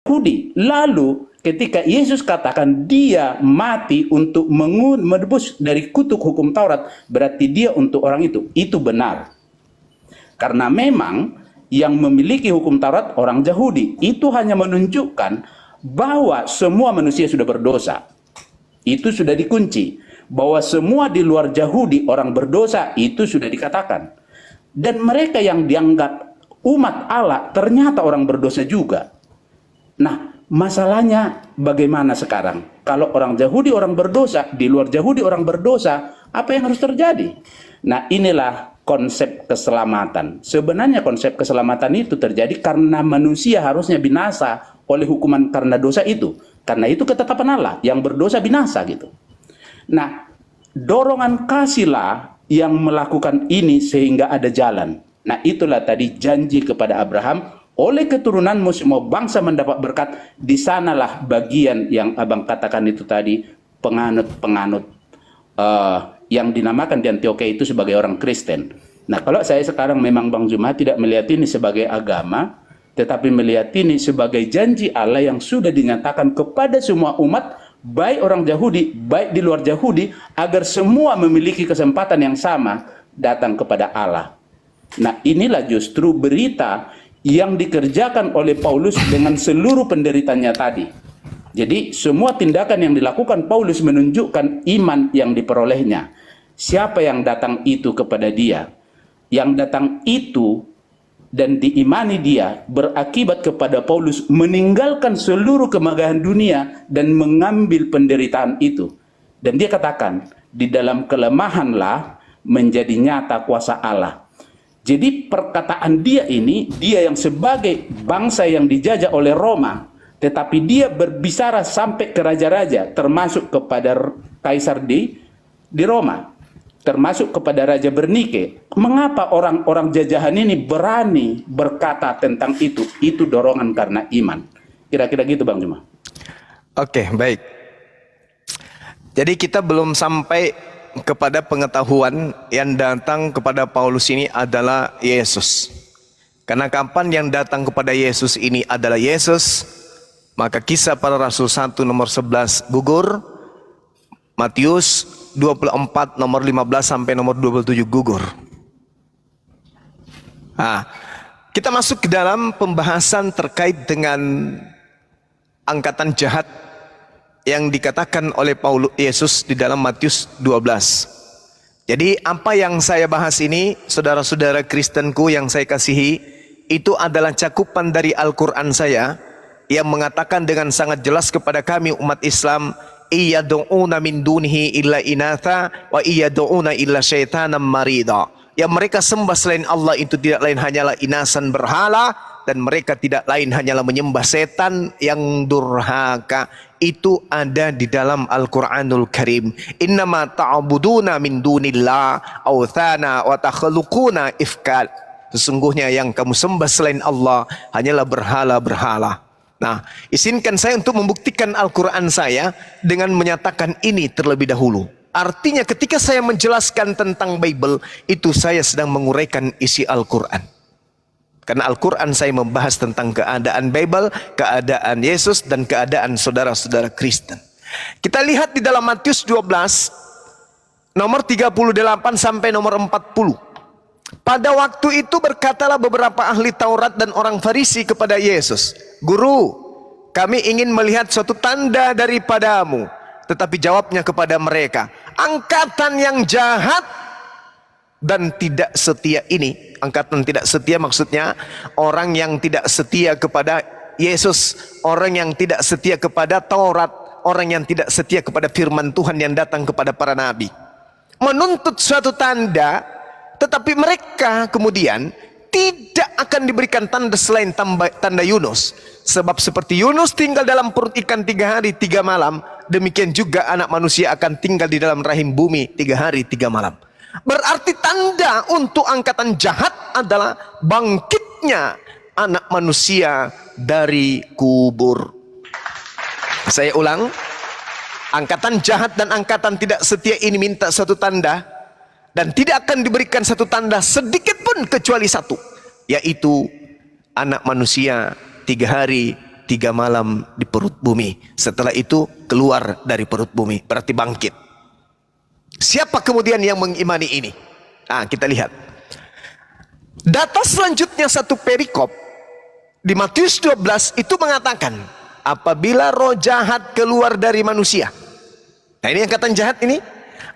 Yahudi. Lalu ketika Yesus katakan dia mati untuk menebus dari kutuk hukum Taurat, berarti dia untuk orang itu benar. Karena memang yang memiliki hukum Taurat orang Yahudi. Itu hanya menunjukkan bahwa semua manusia sudah berdosa. Itu sudah dikunci. Bahwa semua di luar Yahudi orang berdosa, itu sudah dikatakan. Dan mereka yang dianggap umat Allah ternyata orang berdosa juga. Nah, masalahnya bagaimana sekarang? Kalau orang Yahudi orang berdosa, di luar Yahudi orang berdosa, apa yang harus terjadi? Nah, inilah konsep keselamatan. Sebenarnya konsep keselamatan itu terjadi karena manusia harusnya binasa oleh hukuman karena dosa itu. Karena itu ketetapan Allah, yang berdosa binasa gitu. Nah, dorongan kasihlah yang melakukan ini sehingga ada jalan. Nah, itulah tadi janji kepada Abraham, oleh keturunanmu semua bangsa mendapat berkat. Di sanalah bagian yang abang katakan itu tadi, penganut-penganut yang dinamakan di Antioquia itu sebagai orang Kristen. Nah, kalau saya sekarang memang Bang Juma tidak melihat ini sebagai agama, tetapi melihat ini sebagai janji Allah yang sudah dinyatakan kepada semua umat, baik orang Yahudi, baik di luar Yahudi, agar semua memiliki kesempatan yang sama datang kepada Allah. Nah, inilah justru berita yang dikerjakan oleh Paulus dengan seluruh penderitanya tadi. Jadi semua tindakan yang dilakukan Paulus menunjukkan iman yang diperolehnya. Siapa yang datang itu kepada dia? Yang datang itu dan diimani dia berakibat kepada Paulus meninggalkan seluruh kemegahan dunia dan mengambil penderitaan itu. Dan dia katakan, di dalam kelemahanlah menjadi nyata kuasa Allah. Jadi perkataan dia ini, dia yang sebagai bangsa yang dijajah oleh Roma, tetapi dia berbicara sampai ke raja-raja, termasuk kepada Kaisar di Roma, termasuk kepada Raja Bernike. Mengapa orang-orang jajahan ini berani berkata tentang itu? Itu dorongan karena iman. Kira-kira gitu Bang Juma. Oke, baik. Jadi kita belum sampai kepada pengetahuan yang datang kepada Paulus ini adalah Yesus. Karena kapan yang datang kepada Yesus ini adalah Yesus, maka Kisah Para Rasul 1 nomor 11 gugur, Matius 24 nomor 15 sampai nomor 27 gugur. Nah, kita masuk ke dalam pembahasan terkait dengan angkatan jahat yang dikatakan oleh Paulus Yesus di dalam Matius 12. Jadi apa yang saya bahas ini, saudara-saudara Kristenku yang saya kasihi, itu adalah cakupan dari Al-Quran saya yang mengatakan dengan sangat jelas kepada kami umat Islam, iyad'una min dunihi illa inatha wa iyad'una illa syaitanan marida. Yang mereka sembah selain Allah itu tidak lain hanyalah inasan berhala, dan mereka tidak lain hanyalah menyembah setan yang durhaka. Itu ada di dalam Al-Quranul Karim. Innama ta'buduna min dunillah awthana wa takhluquna ifkal. Sesungguhnya yang kamu sembah selain Allah hanyalah berhala-berhala. Nah, izinkan saya untuk membuktikan Al-Quran saya dengan menyatakan ini terlebih dahulu. Artinya ketika saya menjelaskan tentang Bible, itu saya sedang menguraikan isi Al-Quran. Karena Al-Quran saya membahas tentang keadaan Bible, keadaan Yesus, dan keadaan saudara-saudara Kristen. Kita lihat di dalam Matius 12, nomor 38 sampai nomor 40. Pada waktu itu berkatalah beberapa ahli Taurat dan orang Farisi kepada Yesus, Guru, kami ingin melihat suatu tanda daripadamu. Tetapi jawabnya kepada mereka, angkatan yang jahat dan tidak setia ini. Angkatan tidak setia maksudnya orang yang tidak setia kepada Yesus, orang yang tidak setia kepada Taurat, orang yang tidak setia kepada firman Tuhan yang datang kepada para nabi. Menuntut suatu tanda, tetapi mereka kemudian tidak akan diberikan tanda selain tanda Yunus. Sebab seperti Yunus tinggal dalam perut ikan 3 hari 3 malam, demikian juga anak manusia akan tinggal di dalam rahim bumi 3 hari 3 malam. Berarti tanda untuk angkatan jahat adalah bangkitnya anak manusia dari kubur. Saya ulang, angkatan jahat dan angkatan tidak setia ini minta satu tanda, dan tidak akan diberikan satu tanda sedikit pun kecuali satu, yaitu anak manusia 3 hari 3 malam di perut bumi. Setelah itu keluar dari perut bumi, berarti bangkit. Siapa kemudian yang mengimani ini? Nah, kita lihat. Data selanjutnya satu perikop di Matius 12 itu mengatakan, apabila roh jahat keluar dari manusia. Nah, ini angkatan jahat ini.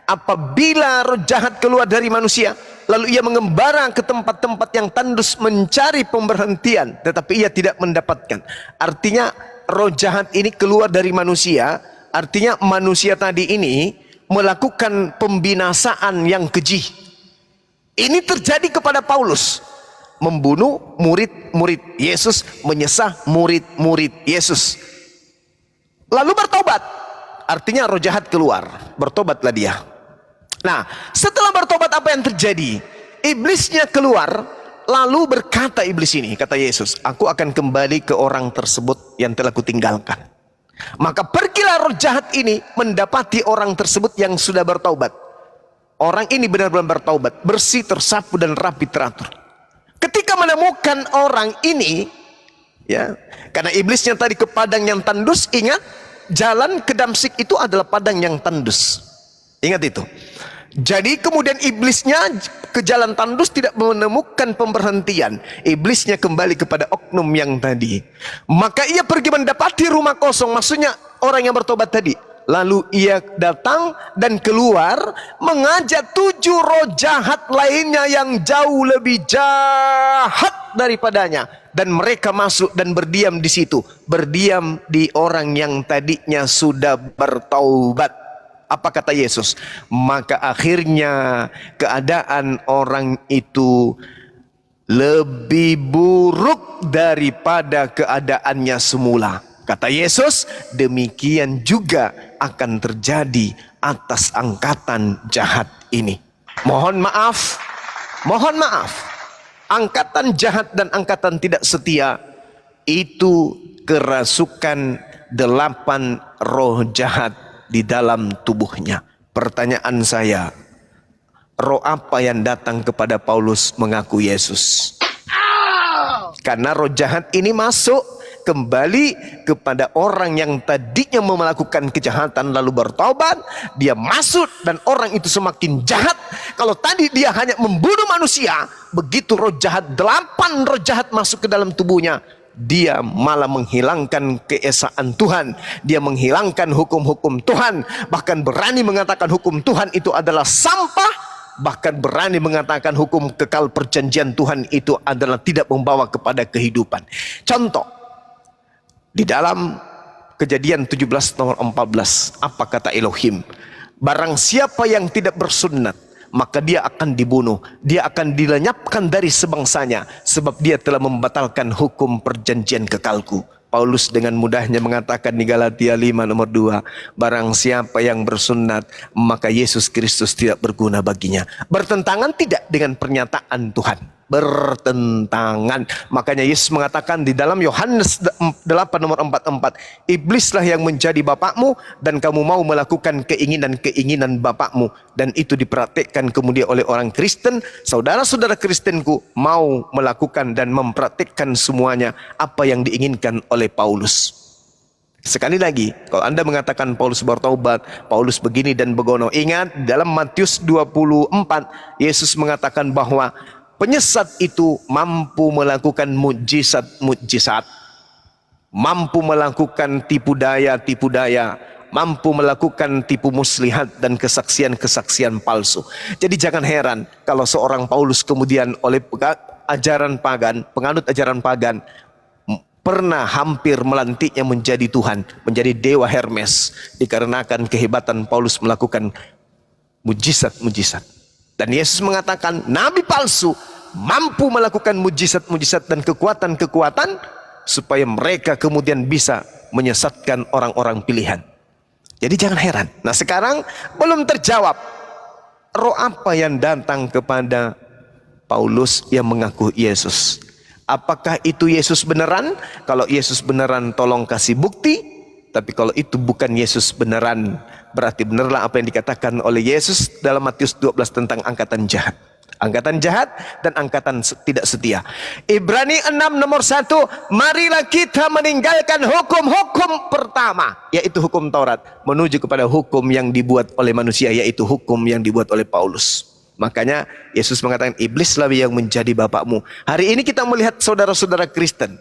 Apabila roh jahat keluar dari manusia, lalu ia mengembara ke tempat-tempat yang tandus mencari pemberhentian, tetapi ia tidak mendapatkan. Artinya roh jahat ini keluar dari manusia, artinya manusia tadi ini melakukan pembinasaan yang keji. Ini terjadi kepada Paulus, membunuh murid-murid Yesus, menyesah murid-murid Yesus. Lalu bertobat, artinya roh jahat keluar, bertobatlah dia. Nah, setelah bertobat apa yang terjadi? Iblisnya keluar, lalu berkata iblis ini, kata Yesus, aku akan kembali ke orang tersebut yang telah kutinggalkan. Maka pergilah roh jahat ini mendapati orang tersebut yang sudah bertobat. Orang ini benar-benar bertobat, bersih, tersapu dan rapi teratur. Ketika menemukan orang ini, ya, karena iblisnya tadi ke padang yang tandus, ingat, jalan ke Damsik itu adalah padang yang tandus. Ingat itu. Jadi kemudian iblisnya ke jalan tandus tidak menemukan pemberhentian. Iblisnya kembali kepada oknum yang tadi. Maka ia pergi mendapati rumah kosong, maksudnya orang yang bertobat tadi. Lalu ia datang dan keluar mengajak 7 roh jahat lainnya yang jauh lebih jahat daripadanya. Dan mereka masuk dan berdiam di situ. Berdiam di orang yang tadinya sudah bertaubat. Apa kata Yesus? Maka akhirnya keadaan orang itu lebih buruk daripada keadaannya semula. Kata Yesus, demikian juga akan terjadi atas angkatan jahat ini. Mohon maaf, angkatan jahat dan angkatan tidak setia itu kerasukan 8 roh jahat di dalam tubuhnya. Pertanyaan saya, roh apa yang datang kepada Paulus mengaku Yesus? Karena roh jahat ini masuk kembali kepada orang yang tadinya melakukan kejahatan lalu bertobat, dia masuk dan orang itu semakin jahat. Kalau tadi dia hanya membunuh manusia, begitu roh jahat, 8 roh jahat masuk ke dalam tubuhnya, dia malah menghilangkan keesaan Tuhan, dia menghilangkan hukum-hukum Tuhan, bahkan berani mengatakan hukum Tuhan itu adalah sampah, bahkan berani mengatakan hukum kekal perjanjian Tuhan itu adalah tidak membawa kepada kehidupan. Contoh, di dalam Kejadian 17 nomor 14, apa kata Elohim? Barang siapa yang tidak bersunat, maka dia akan dibunuh, dia akan dilenyapkan dari sebangsanya, sebab dia telah membatalkan hukum perjanjian kekalku. Paulus dengan mudahnya mengatakan di Galatia 5 nomor 2, barang siapa yang bersunat, maka Yesus Kristus tidak berguna baginya. Bertentangan tidak dengan pernyataan Tuhan? Bertentangan. Makanya Yesus mengatakan di dalam Yohanes 8 nomor 44, iblislah yang menjadi bapakmu dan kamu mau melakukan keinginan-keinginan bapakmu. Dan itu dipraktikkan kemudian oleh orang Kristen. Saudara-saudara Kristenku mau melakukan dan mempraktikkan semuanya apa yang diinginkan oleh Paulus. Sekali lagi, kalau Anda mengatakan Paulus bertobat, Paulus begini dan begono, ingat dalam Matius 24 Yesus mengatakan bahwa penyesat itu mampu melakukan mukjizat-mukjizat, mampu melakukan tipu daya, mampu melakukan tipu muslihat dan kesaksian-kesaksian palsu. Jadi jangan heran kalau seorang Paulus kemudian oleh ajaran pagan, penganut ajaran pagan, pernah hampir melantiknya menjadi Tuhan, menjadi dewa Hermes, dikarenakan kehebatan Paulus melakukan mujizat-mujizat. Dan Yesus mengatakan nabi palsu mampu melakukan mujizat-mujizat dan kekuatan-kekuatan supaya mereka kemudian bisa menyesatkan orang-orang pilihan. Jadi jangan heran. Nah sekarang belum terjawab, roh apa yang datang kepada Paulus yang mengaku Yesus? Apakah itu Yesus beneran? Kalau Yesus beneran tolong kasih bukti. Tapi kalau itu bukan Yesus beneran, berarti benerlah apa yang dikatakan oleh Yesus dalam Matius 12 tentang angkatan jahat. Angkatan jahat dan angkatan tidak setia. Ibrani 6 nomor 1, marilah kita meninggalkan hukum-hukum pertama, yaitu hukum Taurat, menuju kepada hukum yang dibuat oleh manusia, yaitu hukum yang dibuat oleh Paulus. Makanya Yesus mengatakan, iblislah yang menjadi bapakmu. Hari ini kita melihat saudara-saudara Kristen,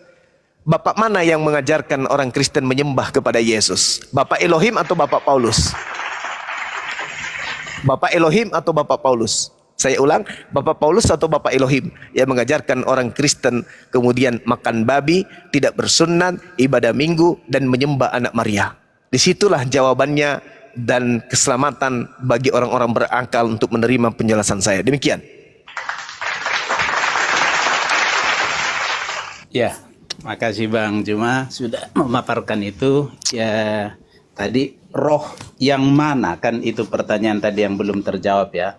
bapak mana yang mengajarkan orang Kristen menyembah kepada Yesus? Bapak Elohim atau Bapak Paulus? Bapak Elohim atau Bapak Paulus? Saya ulang, Bapak Paulus atau Bapak Elohim yang mengajarkan orang Kristen kemudian makan babi, tidak bersunat, ibadah minggu, dan menyembah anak Maria. Disitulah jawabannya dan keselamatan bagi orang-orang berakal untuk menerima penjelasan saya. Demikian. Ya, makasih Bang Juma sudah memaparkan itu. Ya, tadi roh yang mana, kan itu pertanyaan tadi yang belum terjawab ya.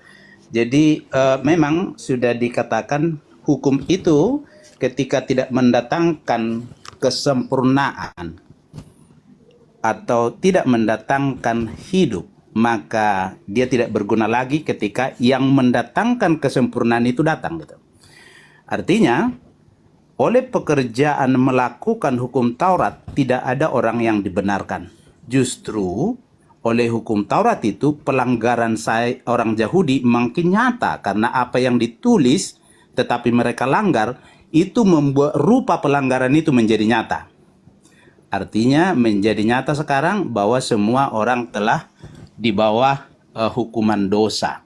Jadi memang sudah dikatakan hukum itu ketika tidak mendatangkan kesempurnaan atau tidak mendatangkan hidup, maka dia tidak berguna lagi ketika yang mendatangkan kesempurnaan itu datang gitu. Artinya, oleh pekerjaan melakukan hukum Taurat tidak ada orang yang dibenarkan. Justru oleh hukum Taurat itu pelanggaran orang Yahudi makin nyata, karena apa yang ditulis tetapi mereka langgar itu membuat rupa pelanggaran itu menjadi nyata. Artinya menjadi nyata sekarang bahwa semua orang telah di bawah hukuman dosa.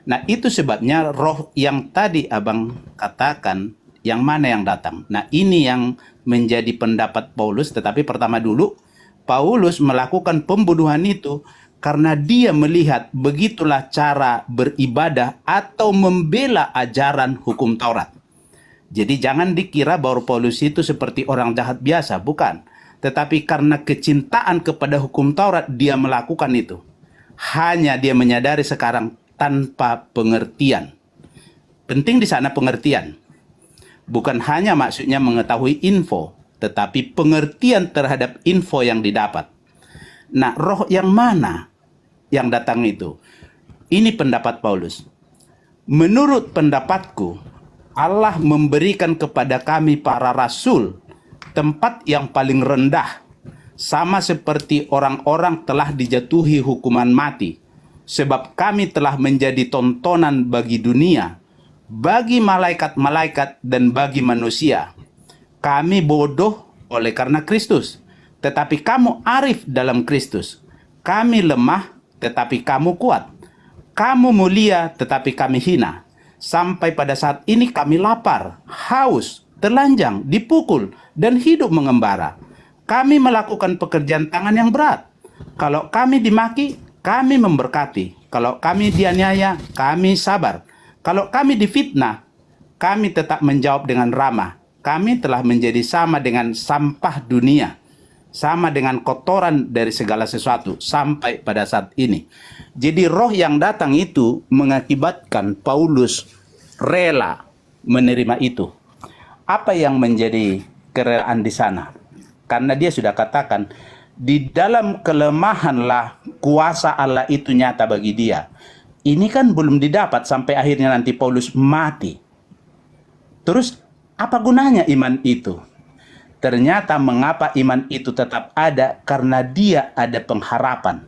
Nah, itu sebabnya roh yang tadi Abang katakan yang mana yang datang. Nah, ini yang menjadi pendapat Paulus, tetapi pertama dulu Paulus melakukan pembunuhan itu karena dia melihat begitulah cara beribadah atau membela ajaran hukum Taurat. Jadi jangan dikira bahwa Paulus itu seperti orang jahat biasa, bukan. Tetapi karena kecintaan kepada hukum Taurat dia melakukan itu. Hanya dia menyadari sekarang tanpa pengertian. Penting di sana pengertian. Bukan hanya maksudnya mengetahui info, tetapi pengertian terhadap info yang didapat. Nah, roh yang mana yang datang itu? Ini pendapat Paulus. Menurut pendapatku, Allah memberikan kepada kami para rasul tempat yang paling rendah, sama seperti orang-orang telah dijatuhi hukuman mati, sebab kami telah menjadi tontonan bagi dunia, bagi malaikat-malaikat dan bagi manusia. Kami bodoh oleh karena Kristus, tetapi kamu arif dalam Kristus. Kami lemah, tetapi kamu kuat. Kamu mulia, tetapi kami hina. Sampai pada saat ini kami lapar, haus, telanjang, dipukul, dan hidup mengembara. Kami melakukan pekerjaan tangan yang berat. Kalau kami dimaki, kami memberkati. Kalau kami dianiaya, kami sabar. Kalau kami difitnah, kami tetap menjawab dengan ramah. Kami telah menjadi sama dengan sampah dunia, sama dengan kotoran dari segala sesuatu sampai pada saat ini. Jadi roh yang datang itu mengakibatkan Paulus rela menerima itu. Apa yang menjadi kerelaan di sana? Karena dia sudah katakan, di dalam kelemahanlah kuasa Allah itu nyata bagi dia. Ini kan belum didapat sampai akhirnya nanti Paulus mati. Terus apa gunanya iman itu? Ternyata mengapa iman itu tetap ada? Karena dia ada pengharapan.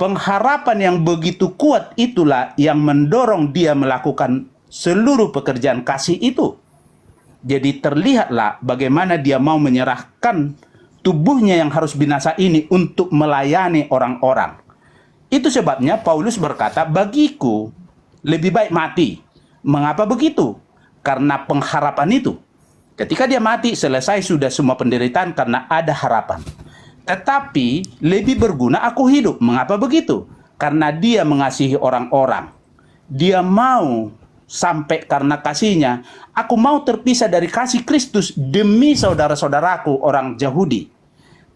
Pengharapan yang begitu kuat itulah yang mendorong dia melakukan seluruh pekerjaan kasih itu. Jadi terlihatlah bagaimana dia mau menyerahkan tubuhnya yang harus binasa ini untuk melayani orang-orang. Itu sebabnya Paulus berkata, bagiku lebih baik mati. Mengapa begitu? Karena pengharapan itu. Ketika dia mati, selesai sudah semua penderitaan karena ada harapan. Tetapi lebih berguna aku hidup. Mengapa begitu? Karena dia mengasihi orang-orang. Dia mau sampai karena kasihnya, aku mau terpisah dari kasih Kristus demi saudara-saudaraku orang Yahudi.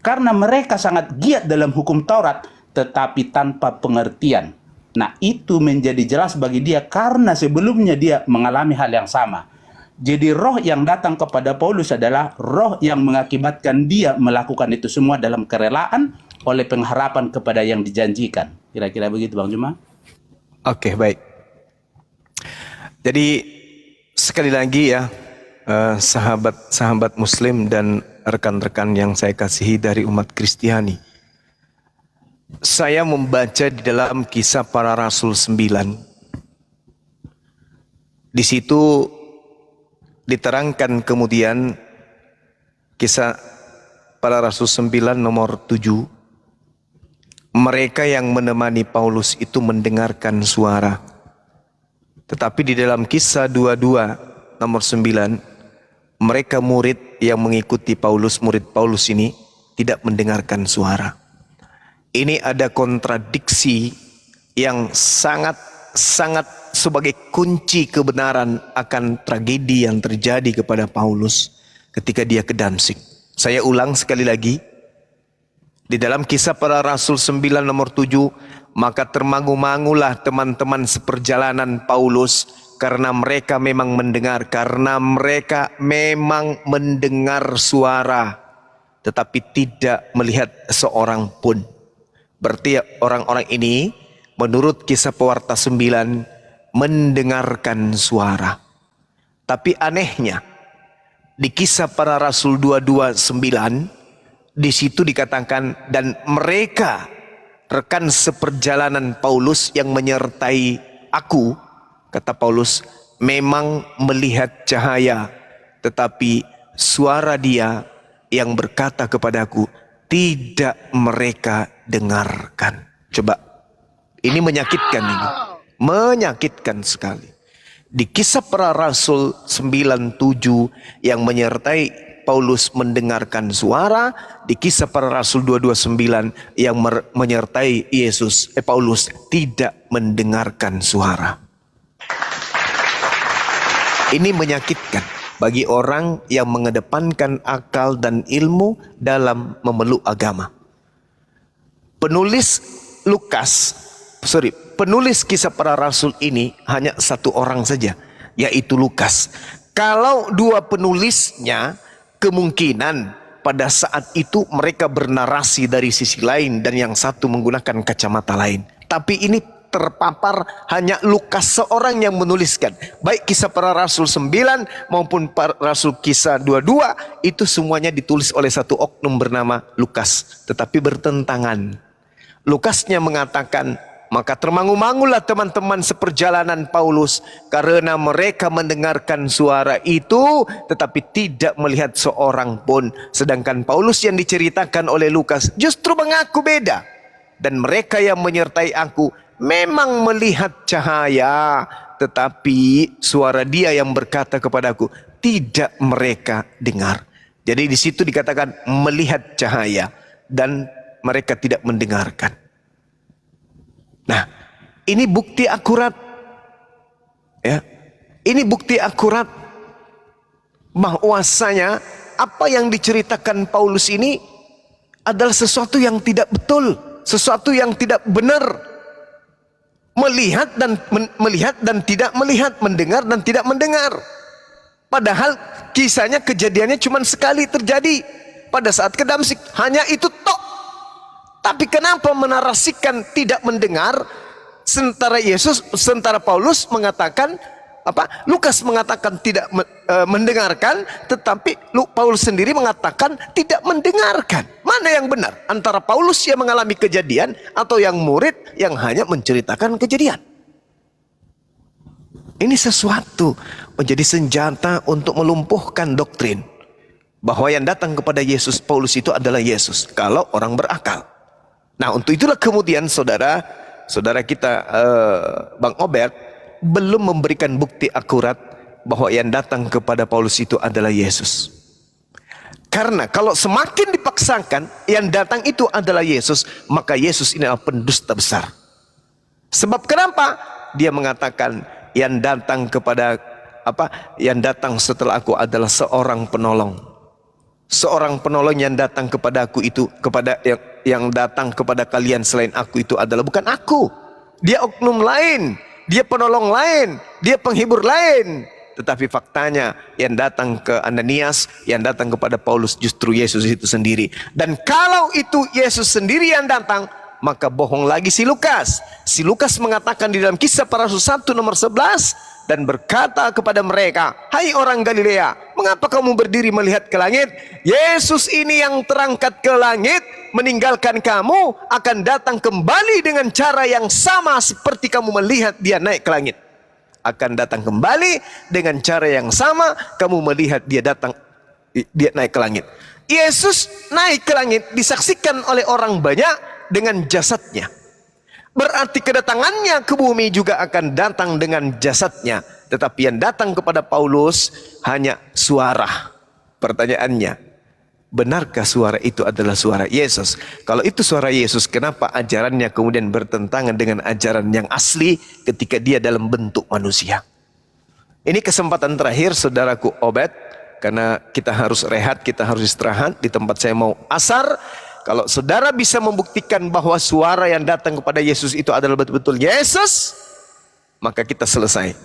Karena mereka sangat giat dalam hukum Taurat, tetapi tanpa pengertian. Nah, itu menjadi jelas bagi dia karena sebelumnya dia mengalami hal yang sama. Jadi roh yang datang kepada Paulus adalah roh yang mengakibatkan dia melakukan itu semua dalam kerelaan oleh pengharapan kepada yang dijanjikan. Kira-kira begitu Bang Juma? Oke, baik. Jadi sekali lagi ya, sahabat-sahabat Muslim dan rekan-rekan yang saya kasihi dari umat Kristiani, saya membaca di dalam Kisah Para Rasul 9. Di situ diterangkan kemudian Kisah Para Rasul 9 nomor 7. Mereka yang menemani Paulus itu mendengarkan suara. Tetapi di dalam Kisah 22 nomor 9, mereka murid yang mengikuti Paulus, murid Paulus ini tidak mendengarkan suara. Ini ada kontradiksi yang sangat sebagai kunci kebenaran akan tragedi yang terjadi kepada Paulus ketika dia ke Damsyik. Saya ulang sekali lagi. Di dalam Kisah Para Rasul 9 nomor 7, maka termangu-mangulah teman-teman seperjalanan Paulus karena mereka memang mendengar suara, tetapi tidak melihat seorang pun. Berarti orang-orang ini menurut Kisah Pewarta 9 mendengarkan suara. Tapi anehnya di Kisah Para Rasul 22:9 di situ dikatakan, dan mereka rekan seperjalanan Paulus yang menyertai aku, kata Paulus, memang melihat cahaya, tetapi suara dia yang berkata kepadaku tidak mereka dengarkan. Coba, ini menyakitkan ini. Menyakitkan sekali. Di Kisah Para Rasul 9:7 yang menyertai Paulus mendengarkan suara, di Kisah Para Rasul 22:9 yang menyertai Paulus tidak mendengarkan suara. Ini menyakitkan bagi orang yang mengedepankan akal dan ilmu dalam memeluk agama. Penulis Kisah Para Rasul ini hanya satu orang saja, yaitu Lukas. Kalau dua penulisnya, kemungkinan pada saat itu mereka bernarasi dari sisi lain dan yang satu menggunakan kacamata lain. Tapi ini terpapar hanya Lukas seorang yang menuliskan. Baik Kisah Para Rasul 9 maupun Rasul Kisah 22 itu semuanya ditulis oleh satu oknum bernama Lukas. Tetapi bertentangan. Lukasnya mengatakan, maka termangu-mangulah teman-teman seperjalanan Paulus karena mereka mendengarkan suara itu tetapi tidak melihat seorang pun. Sedangkan Paulus yang diceritakan oleh Lukas justru mengaku beda. Dan mereka yang menyertai aku memang melihat cahaya, tetapi suara dia yang berkata kepadaku tidak mereka dengar. Jadi di situ dikatakan melihat cahaya dan mereka tidak mendengarkan. Nah, ini bukti akurat, ya. Ini bukti akurat bahwasanya apa yang diceritakan Paulus ini adalah sesuatu yang tidak betul, sesuatu yang tidak benar. Melihat dan tidak melihat, mendengar dan tidak mendengar. Padahal kisahnya, kejadiannya cuma sekali terjadi pada saat ke Damsyik, hanya itu tok. Tapi kenapa menarasikan tidak mendengar, sementara Paulus mengatakan Lukas mengatakan tidak mendengarkan, tetapi Paulus sendiri mengatakan tidak mendengarkan. Mana yang benar? Antara Paulus yang mengalami kejadian atau yang murid yang hanya menceritakan kejadian? Ini sesuatu menjadi senjata untuk melumpuhkan doktrin bahwa yang datang kepada Yesus Paulus itu adalah Yesus kalau orang berakal. Nah, untuk itulah kemudian saudara kita Bang Obed belum memberikan bukti akurat bahwa yang datang kepada Paulus itu adalah Yesus. Karena kalau semakin dipaksakan yang datang itu adalah Yesus, maka Yesus ini adalah pendusta besar. Sebab kenapa? Dia mengatakan yang datang setelah aku adalah seorang penolong. Seorang penolong yang datang kepadaku itu, yang datang kepada kalian selain aku itu adalah bukan aku. Dia oknum lain, dia penolong lain, dia penghibur lain. Tetapi faktanya yang datang ke Ananias, yang datang kepada Paulus justru Yesus itu sendiri. Dan kalau itu Yesus sendiri yang datang, maka bohong lagi si Lukas. Si Lukas mengatakan di dalam Kisah Para Rasul 1 nomor 11 dan berkata kepada mereka, "Hai orang Galilea, mengapa kamu berdiri melihat ke langit? Yesus ini yang terangkat ke langit meninggalkan kamu akan datang kembali dengan cara yang sama seperti kamu melihat dia naik ke langit." Akan datang kembali dengan cara yang sama kamu melihat dia naik ke langit. Yesus naik ke langit disaksikan oleh orang banyak dengan jasadnya. Berarti kedatangannya ke bumi juga akan datang dengan jasadnya. Tetapi yang datang kepada Paulus hanya suara. Pertanyaannya, benarkah suara itu adalah suara Yesus? Kalau itu suara Yesus, kenapa ajarannya kemudian bertentangan dengan ajaran yang asli ketika dia dalam bentuk manusia? Ini kesempatan terakhir saudaraku Obed, karena kita harus rehat, kita harus istirahat. Di tempat saya mau asar. Kalau saudara bisa membuktikan bahwa suara yang datang kepada Yesus itu adalah betul-betul Yesus, maka kita selesai.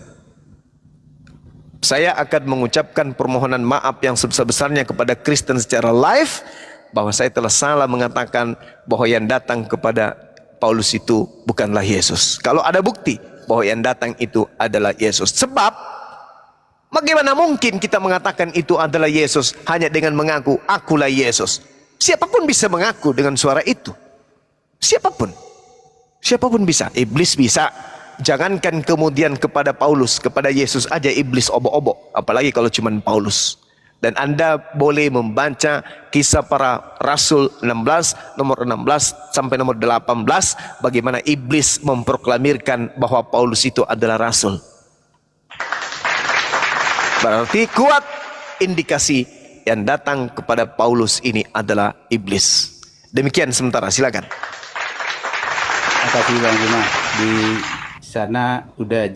Saya akan mengucapkan permohonan maaf yang sebesar-besarnya kepada Kristen secara live, bahwa saya telah salah mengatakan bahwa yang datang kepada Paulus itu bukanlah Yesus. Kalau ada bukti bahwa yang datang itu adalah Yesus. Sebab bagaimana mungkin kita mengatakan itu adalah Yesus hanya dengan mengaku, "Akulah Yesus"? Siapapun bisa mengaku dengan suara itu. Siapapun. Siapapun bisa. Iblis bisa. Jangankan kemudian kepada Paulus, kepada Yesus aja iblis obok-obok. Apalagi kalau cuma Paulus. Dan Anda boleh membaca Kisah Para Rasul 16, nomor 16 sampai nomor 18. Bagaimana iblis memproklamirkan bahwa Paulus itu adalah Rasul. Berarti kuat indikasi yang datang kepada Paulus ini adalah iblis. Demikian sementara, silakan. Terima kasih Bang Juma. Di sana udah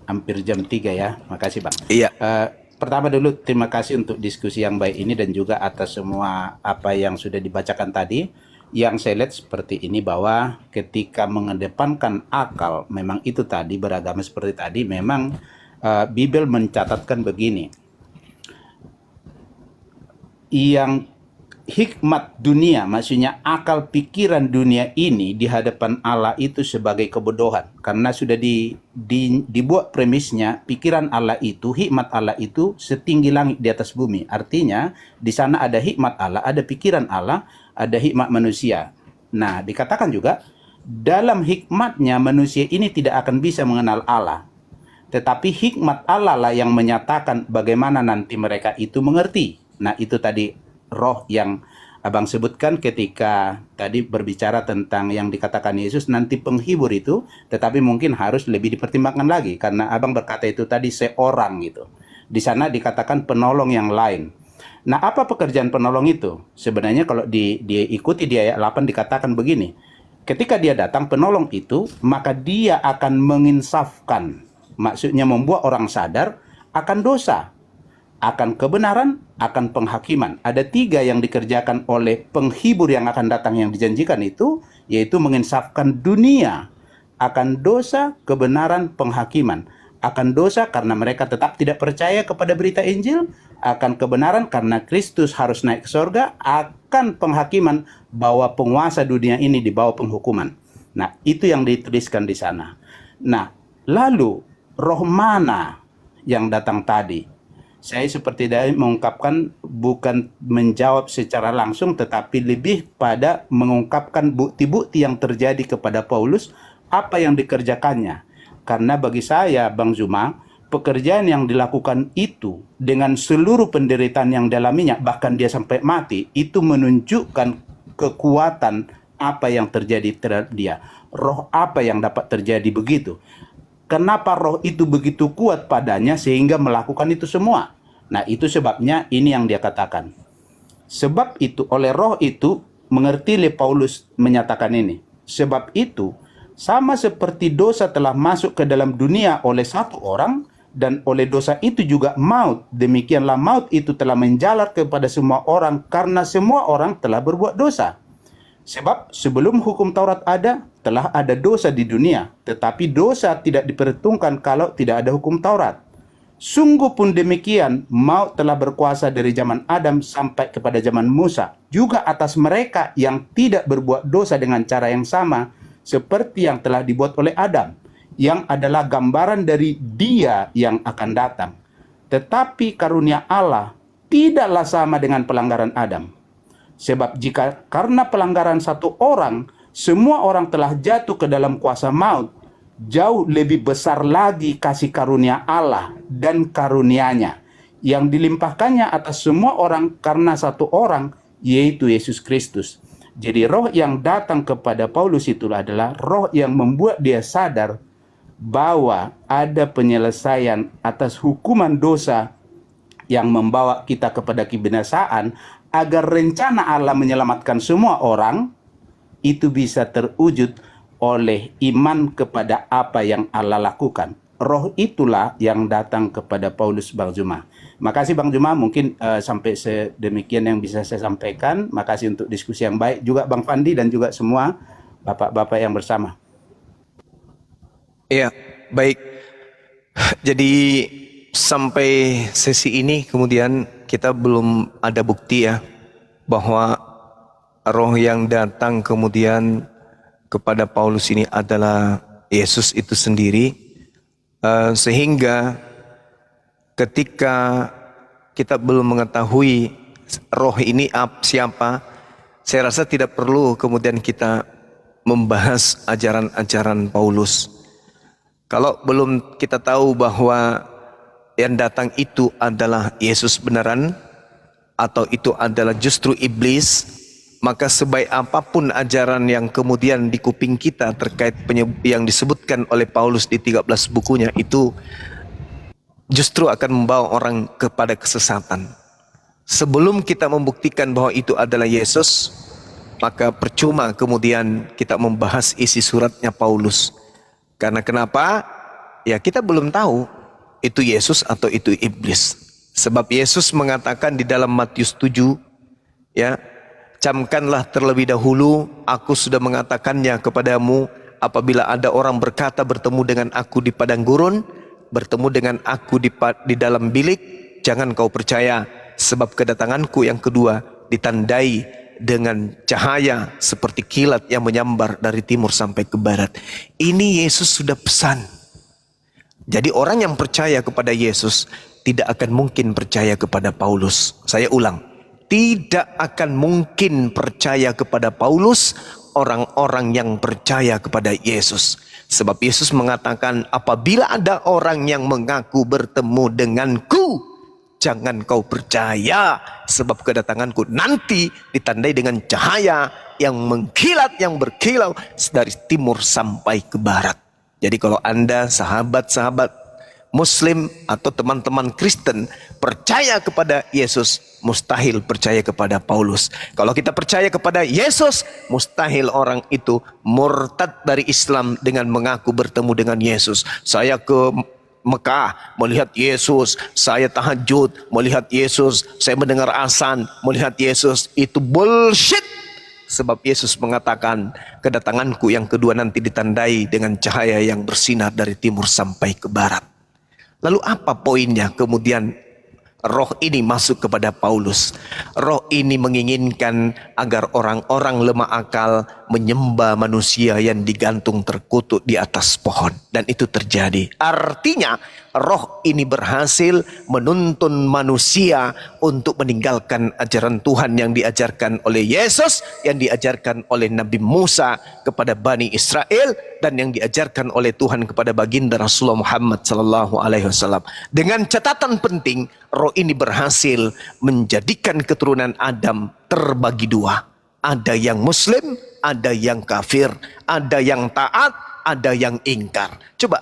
hampir jam 3 ya. Makasih Bang. Iya. Pertama dulu terima kasih untuk diskusi yang baik ini dan juga atas semua apa yang sudah dibacakan tadi. Yang saya lihat seperti ini, bahwa ketika mengedepankan akal, memang itu tadi beragama seperti tadi, memang Bible mencatatkan begini. Yang hikmat dunia, maksudnya akal pikiran dunia ini di hadapan Allah itu sebagai kebodohan. Karena sudah dibuat premisnya, pikiran Allah itu, hikmat Allah itu setinggi langit di atas bumi. Artinya di sana ada hikmat Allah, ada pikiran Allah, ada hikmat manusia. Nah, dikatakan juga dalam hikmatnya manusia ini tidak akan bisa mengenal Allah. Tetapi hikmat Allah lah yang menyatakan bagaimana nanti mereka itu mengerti. Nah, itu tadi roh yang Abang sebutkan ketika tadi berbicara tentang yang dikatakan Yesus nanti penghibur itu, tetapi mungkin harus lebih dipertimbangkan lagi karena Abang berkata itu tadi seorang gitu. Di sana dikatakan penolong yang lain. Nah, apa pekerjaan penolong itu? Sebenarnya kalau diikuti di ayat 8 dikatakan begini. Ketika dia datang penolong itu, maka dia akan menginsafkan. Maksudnya membuat orang sadar akan dosa, akan kebenaran, akan penghakiman. Ada 3 yang dikerjakan oleh penghibur yang akan datang yang dijanjikan itu, yaitu menginsafkan dunia akan dosa, kebenaran, penghakiman. Akan dosa karena mereka tetap tidak percaya kepada berita Injil, akan kebenaran karena Kristus harus naik ke sorga, akan penghakiman bahwa penguasa dunia ini di bawah penghukuman. Nah, itu yang dituliskan di sana. Nah, lalu roh mana yang datang tadi? Saya seperti tadi mengungkapkan, bukan menjawab secara langsung, tetapi lebih pada mengungkapkan bukti-bukti yang terjadi kepada Paulus, apa yang dikerjakannya. Karena bagi saya, Bang Zuma, pekerjaan yang dilakukan itu dengan seluruh penderitaan yang dialaminya, bahkan dia sampai mati, itu menunjukkan kekuatan apa yang terjadi terhadap dia. Roh apa yang dapat terjadi begitu. Kenapa roh itu begitu kuat padanya sehingga melakukan itu semua? Nah, itu sebabnya ini yang dia katakan. Sebab itu oleh roh itu, mengerti Paulus menyatakan ini. Sebab itu, sama seperti dosa telah masuk ke dalam dunia oleh satu orang, dan oleh dosa itu juga maut. Demikianlah maut itu telah menjalar kepada semua orang, karena semua orang telah berbuat dosa. Sebab sebelum hukum Taurat ada, telah ada dosa di dunia. Tetapi dosa tidak diperhitungkan kalau tidak ada hukum Taurat. Sungguh pun demikian, maut telah berkuasa dari zaman Adam sampai kepada zaman Musa, juga atas mereka yang tidak berbuat dosa dengan cara yang sama, seperti yang telah dibuat oleh Adam. yang adalah gambaran dari Dia yang akan datang. Tetapi karunia Allah tidaklah sama dengan pelanggaran Adam. Sebab jika karena pelanggaran satu orang, semua orang telah jatuh ke dalam kuasa maut, jauh lebih besar lagi kasih karunia Allah dan karunia-Nya yang dilimpahkannya atas semua orang karena satu orang, yaitu Yesus Kristus. Jadi roh yang datang kepada Paulus itulah adalah roh yang membuat dia sadar bahwa ada penyelesaian atas hukuman dosa yang membawa kita kepada kebinasaan, agar rencana Allah menyelamatkan semua orang itu bisa terwujud oleh iman kepada apa yang Allah lakukan. Roh itulah yang datang kepada Paulus, Bang Juma. Makasih Bang Juma, mungkin sampai sedemikian yang bisa saya sampaikan. Makasih untuk diskusi yang baik juga Bang Fandi dan juga semua bapak-bapak yang bersama. Ya, baik. Jadi sampai sesi ini kemudian kita belum ada bukti ya bahwa roh yang datang kemudian kepada Paulus ini adalah Yesus itu sendiri. Sehingga ketika kita belum mengetahui roh ini siapa, saya rasa tidak perlu kemudian kita membahas ajaran-ajaran Paulus. Kalau belum kita tahu bahwa yang datang itu adalah Yesus beneran atau itu adalah justru iblis, maka sebaik apapun ajaran yang kemudian di kuping kita terkait yang disebutkan oleh Paulus di 13 bukunya, itu justru akan membawa orang kepada kesesatan. Sebelum kita membuktikan bahwa itu adalah Yesus, maka percuma kemudian kita membahas isi suratnya Paulus. Karena kenapa? Ya kita belum tahu itu Yesus atau itu iblis. Sebab Yesus mengatakan di dalam Matius 7, ya, camkanlah terlebih dahulu, aku sudah mengatakannya kepadamu, apabila ada orang berkata bertemu dengan aku di padang gurun, bertemu dengan aku di dalam bilik, jangan kau percaya, sebab kedatanganku yang kedua ditandai dengan cahaya seperti kilat yang menyambar dari timur sampai ke barat. Ini Yesus sudah pesan. Jadi orang yang percaya kepada Yesus tidak akan mungkin percaya kepada Paulus. Saya ulang, tidak akan mungkin percaya kepada Paulus orang-orang yang percaya kepada Yesus. Sebab Yesus mengatakan, apabila ada orang yang mengaku bertemu denganku, jangan kau percaya, sebab kedatanganku nanti ditandai dengan cahaya yang mengkilat, yang berkilau dari timur sampai ke barat. Jadi kalau Anda sahabat-sahabat Muslim atau teman-teman Kristen percaya kepada Yesus, mustahil percaya kepada Paulus. Kalau kita percaya kepada Yesus, mustahil orang itu murtad dari Islam dengan mengaku bertemu dengan Yesus. Saya ke Mekah melihat Yesus, saya tahajud melihat Yesus, saya mendengar azan melihat Yesus. Itu bullshit. Sebab Yesus mengatakan, kedatanganku yang kedua nanti ditandai dengan cahaya yang bersinar dari timur sampai ke barat. Lalu apa poinnya kemudian roh ini masuk kepada Paulus? Roh ini menginginkan agar orang-orang lemah akal menyembah manusia yang digantung terkutuk di atas pohon. Dan itu terjadi. Artinya roh ini berhasil menuntun manusia untuk meninggalkan ajaran Tuhan yang diajarkan oleh Yesus, yang diajarkan oleh Nabi Musa kepada Bani Israel, dan yang diajarkan oleh Tuhan kepada baginda Rasulullah Muhammad SAW. Dengan catatan penting, roh ini berhasil menjadikan keturunan Adam terbagi dua. Ada yang Muslim, ada yang kafir, ada yang taat, ada yang ingkar. Coba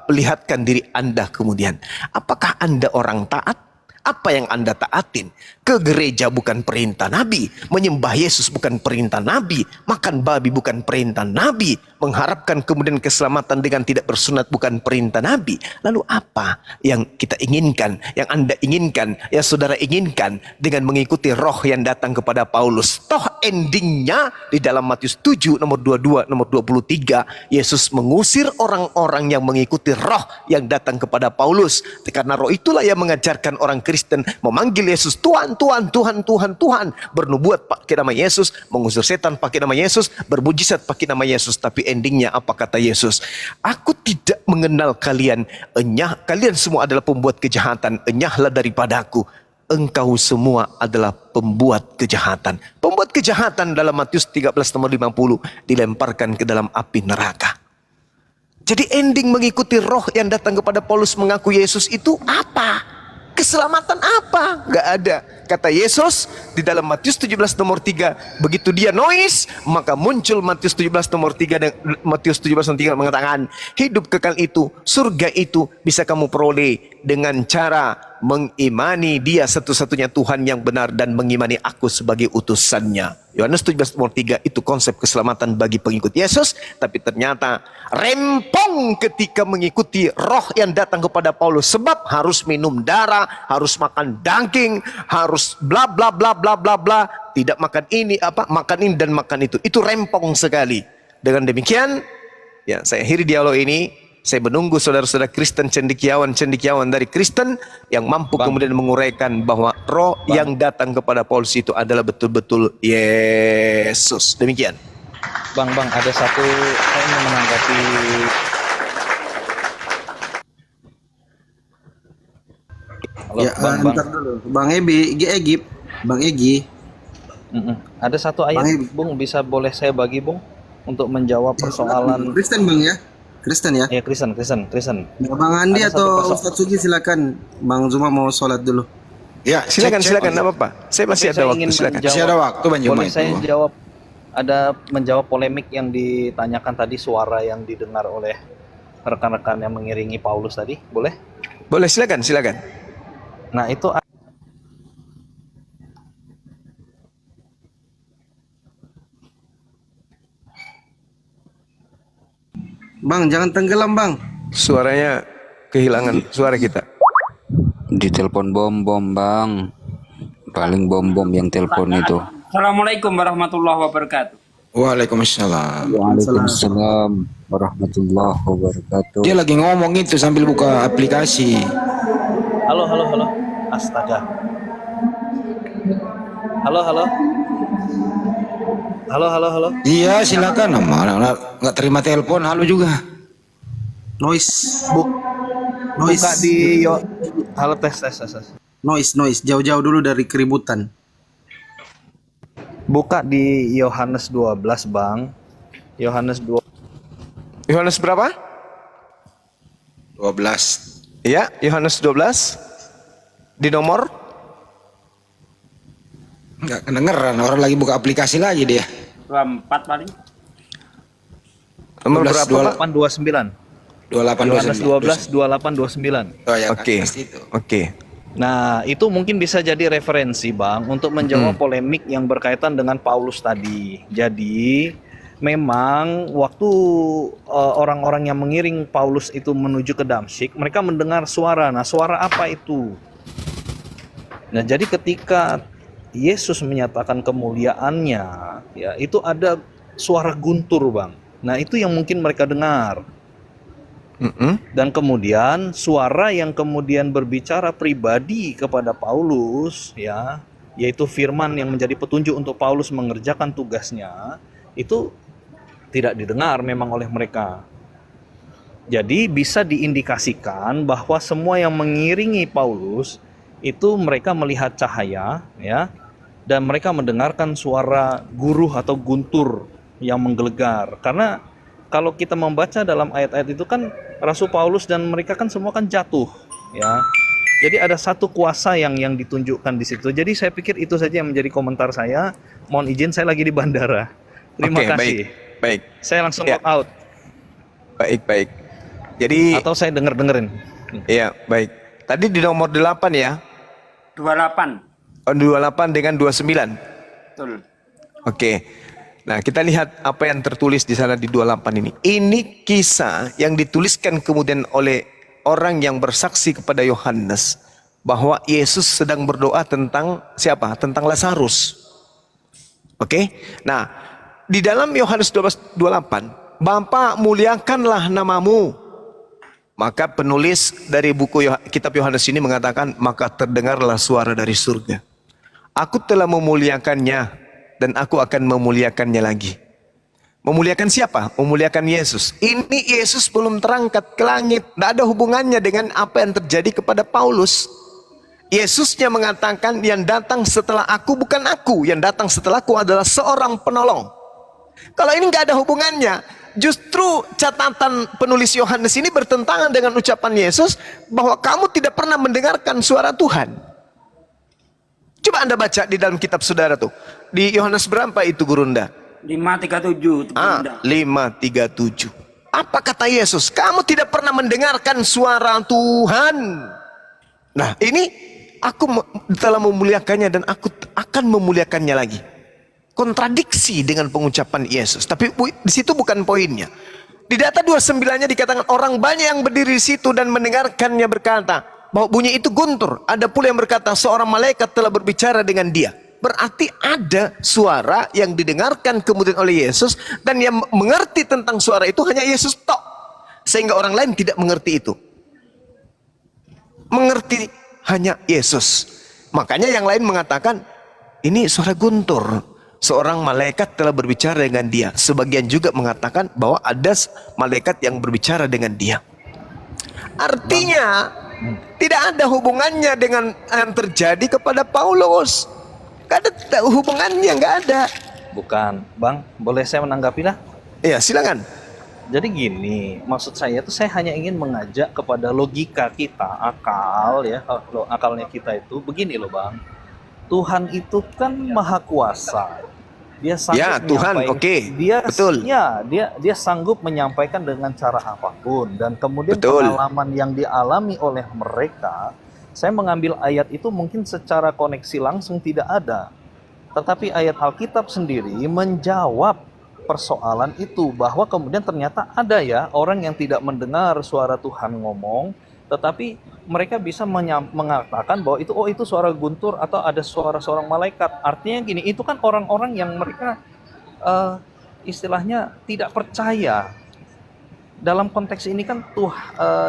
perlihatkan diri Anda kemudian. Apakah Anda orang taat? Apa yang Anda taatin? Ke gereja bukan perintah Nabi, menyembah Yesus bukan perintah Nabi, makan babi bukan perintah Nabi, mengharapkan kemudian keselamatan dengan tidak bersunat bukan perintah Nabi. Lalu apa yang kita inginkan, yang Anda inginkan, yang saudara inginkan dengan mengikuti roh yang datang kepada Paulus? Toh endingnya di dalam Matius 7 nomor 22, nomor 23, Yesus mengusir orang-orang yang mengikuti roh yang datang kepada Paulus. Karena roh itulah yang mengajarkan orang Kristen memanggil Yesus Tuhan, Tuhan, Tuhan, Tuhan, Tuhan, bernubuat pakai nama Yesus, mengusir setan pakai nama Yesus, bermujizat pakai nama Yesus. Tapi endingnya apa kata Yesus? Aku tidak mengenal kalian, kalian semua adalah pembuat kejahatan, enyahlah daripadaku. Engkau semua adalah pembuat kejahatan. Pembuat kejahatan dalam Matius 13 nomor 50 dilemparkan ke dalam api neraka. Jadi ending mengikuti roh yang datang kepada Paulus mengaku Yesus itu apa? Keselamatan apa? Gak ada. Kata Yesus di dalam Matius 17 nomor 3, begitu dia noise, maka muncul Matius 17 nomor 3 dan Matius 17 nomor 3 mengatakan, hidup kekal itu, surga itu bisa kamu peroleh dengan cara mengimani dia satu-satunya Tuhan yang benar dan mengimani aku sebagai utusannya. Yohanes 17 nomor 3 itu konsep keselamatan bagi pengikut Yesus. Tapi ternyata rempong ketika mengikuti roh yang datang kepada Paulus. Sebab harus minum darah, harus makan daging, harus bla bla bla bla bla bla. Tidak makan ini, makan ini dan makan itu. Itu rempong sekali. Dengan demikian, ya saya akhiri dialog ini. Saya menunggu saudara-saudara Kristen cendekiawan dari Kristen yang mampu kemudian menguraikan bahwa roh yang datang kepada Paulus itu adalah betul-betul Yesus. Demikian. Bang, ada satu saya ingin menanggapi. Halo, Ya, ntar dulu. Bang Egi. Ada satu ayat, Bung, boleh saya bagi, Bung, untuk menjawab persoalan. Kristen Bang ya? Kristen ya? Ya, Kristen. Ya, Bang Andi atau Ustadz Sugi silakan. Bang Zuma mau sholat dulu. Ya, silakan, enggak apa-apa. Saya masih ada waktu, silakan. Masih ada waktu, Bang Juma. Boleh saya menjawab polemik yang ditanyakan tadi, suara yang didengar oleh rekan-rekan yang mengiringi Paulus tadi, boleh? Boleh, silakan. Nah, itu Bang, jangan tenggelam, Bang. Suaranya kehilangan suara kita. Ditelepon bom-bom, Bang. Paling bom-bom yang telepon itu. Assalamualaikum warahmatullahi wabarakatuh. Waalaikumsalam. Waalaikumsalam warahmatullahi wabarakatuh. Dia lagi ngomong itu sambil buka aplikasi. Halo. Astaga. Halo. Iya, silakan. Mana nggak terima telepon, halo juga. Noise. Buka di halo tes. Noise. Jauh-jauh dulu dari keributan. Buka di Yohanes 12, Bang. Yohanes berapa? 12. Ya, Yohanes 12. Di nomor? Nggak kedengeran, orang lagi buka aplikasi lagi dia. 24 paling. Nomor 12, berapa, Pak? 2829. 28, Yohanes 12 2829. Oh ya, Oke. Oke. Nah, itu mungkin bisa jadi referensi, Bang, untuk menjawab polemik yang berkaitan dengan Paulus tadi. Jadi, memang waktu orang-orang yang mengiring Paulus itu menuju ke Damsyik, mereka mendengar suara. Nah, suara apa itu? Nah, jadi ketika Yesus menyatakan kemuliaannya, ya, itu ada suara guntur, Bang. Nah, itu yang mungkin mereka dengar. Dan kemudian suara yang kemudian berbicara pribadi kepada Paulus, ya, yaitu firman yang menjadi petunjuk untuk Paulus mengerjakan tugasnya, itu tidak didengar memang oleh mereka. Jadi bisa diindikasikan bahwa semua yang mengiringi Paulus itu mereka melihat cahaya, ya, dan mereka mendengarkan suara guruh atau guntur yang menggelegar. Karena kalau kita membaca dalam ayat-ayat itu kan Rasul Paulus dan mereka kan semua kan jatuh, ya. Jadi ada satu kuasa yang ditunjukkan di situ. Jadi saya pikir itu saja yang menjadi komentar saya. Mohon izin, saya lagi di bandara. Terima kasih. Baik. Saya langsung log out. Baik. Jadi atau saya dengerin. Iya, baik. Tadi di nomor 8 ya. 28. 28 dengan 29. Betul. Oke. Nah, kita lihat apa yang tertulis di sana di 28 ini. Ini kisah yang dituliskan kemudian oleh orang yang bersaksi kepada Yohanes bahwa Yesus sedang berdoa tentang siapa? Tentang Lazarus. Oke? Nah, di dalam Yohanes 12:28, Bapa muliakanlah namamu. Maka penulis dari buku kitab Yohanes ini mengatakan, maka terdengarlah suara dari surga. Aku telah memuliakannya dan aku akan memuliakannya lagi. Memuliakan siapa? Memuliakan Yesus. Ini Yesus belum terangkat ke langit. Tidak ada hubungannya dengan apa yang terjadi kepada Paulus. Yesusnya mengatakan yang datang setelah aku bukan aku. Yang datang setelahku adalah seorang penolong. Kalau ini nggak ada hubungannya. Justru catatan penulis Yohanes ini bertentangan dengan ucapan Yesus bahwa kamu tidak pernah mendengarkan suara Tuhan. Coba Anda baca di dalam kitab saudara tuh. Di Yohanes berapa itu Gurunda? 5:37 itu Bunda. 5:37. Apa kata Yesus? Kamu tidak pernah mendengarkan suara Tuhan. Nah, ini aku telah memuliakannya dan aku akan memuliakannya lagi. Kontradiksi dengan pengucapan Yesus. Tapi di situ bukan poinnya. Di data 29-nya dikatakan orang banyak yang berdiri di situ dan mendengarkannya berkata bahwa bunyi itu guntur. Ada pula yang berkata seorang malaikat telah berbicara dengan dia. Berarti ada suara yang didengarkan kemudian oleh Yesus, dan yang mengerti tentang suara itu hanya Yesus tok, sehingga orang lain tidak mengerti itu. Mengerti hanya Yesus. Makanya yang lain mengatakan ini suara guntur, seorang malaikat telah berbicara dengan dia. Sebagian juga mengatakan bahwa ada malaikat yang berbicara dengan dia. Artinya tidak ada hubungannya dengan yang terjadi kepada Paulus. Gak ada hubungannya, nggak ada. Bukan, Bang. Boleh saya menanggapi lah? Iya, silakan. Jadi gini, maksud saya itu saya hanya ingin mengajak kepada logika kita, akal ya, akalnya kita itu begini loh Bang. Tuhan itu kan maha kuasa. Dia sanggup Ya, Tuhan, oke. Betul. Ya, dia sanggup menyampaikan dengan cara apapun, dan kemudian Betul. pengalaman yang dialami oleh mereka, saya mengambil ayat itu mungkin secara koneksi langsung tidak ada. Tetapi ayat Alkitab sendiri menjawab persoalan itu, bahwa kemudian ternyata ada ya orang yang tidak mendengar suara Tuhan ngomong, tetapi mereka bisa mengatakan bahwa itu suara guntur atau ada suara seorang malaikat. Artinya gini, itu kan orang-orang yang mereka istilahnya tidak percaya. Dalam konteks ini kan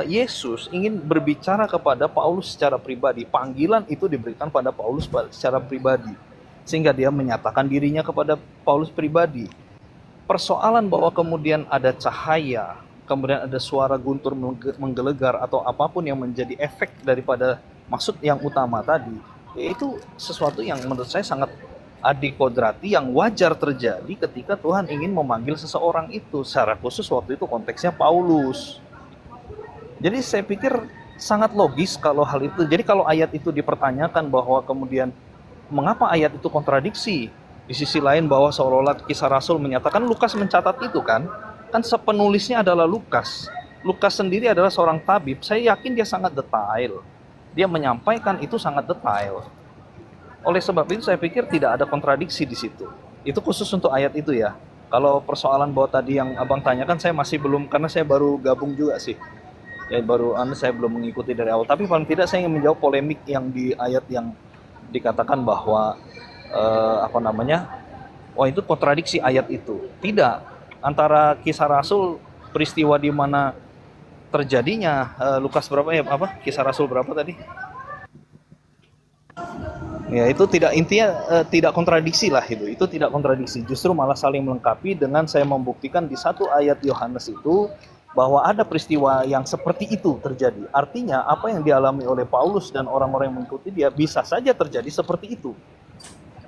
Yesus ingin berbicara kepada Paulus secara pribadi. Panggilan itu diberikan pada Paulus secara pribadi, sehingga dia menyatakan dirinya kepada Paulus pribadi. Persoalan bahwa kemudian ada cahaya, kemudian ada suara guntur menggelegar atau apapun yang menjadi efek daripada maksud yang utama tadi, itu sesuatu yang menurut saya sangat adikodrati yang wajar terjadi ketika Tuhan ingin memanggil seseorang itu. Secara khusus waktu itu konteksnya Paulus. Jadi saya pikir sangat logis kalau hal itu. Jadi kalau ayat itu dipertanyakan bahwa kemudian mengapa ayat itu kontradiksi, di sisi lain bahwa seolah-olah Kisah Rasul menyatakan, Lukas mencatat itu kan sepenulisnya adalah Lukas. Lukas sendiri adalah seorang tabib. Saya yakin dia sangat detail. Dia menyampaikan itu sangat detail. Oleh sebab itu saya pikir tidak ada kontradiksi di situ. Itu khusus untuk ayat itu ya. Kalau persoalan bahwa tadi yang Abang tanyakan saya masih belum, karena saya baru gabung juga sih. Ya saya belum mengikuti dari awal. Tapi paling tidak saya ingin menjawab polemik yang di ayat yang dikatakan bahwa wah itu kontradiksi ayat itu. Tidak. Antara Kisah Rasul, peristiwa di mana terjadinya Lukas berapa ya, Kisah Rasul berapa tadi? Ya itu tidak, intinya tidak kontradiksi lah itu tidak kontradiksi, justru malah saling melengkapi dengan saya membuktikan di satu ayat Yohanes itu bahwa ada peristiwa yang seperti itu terjadi. Artinya apa yang dialami oleh Paulus dan orang-orang yang mengikuti dia bisa saja terjadi seperti itu.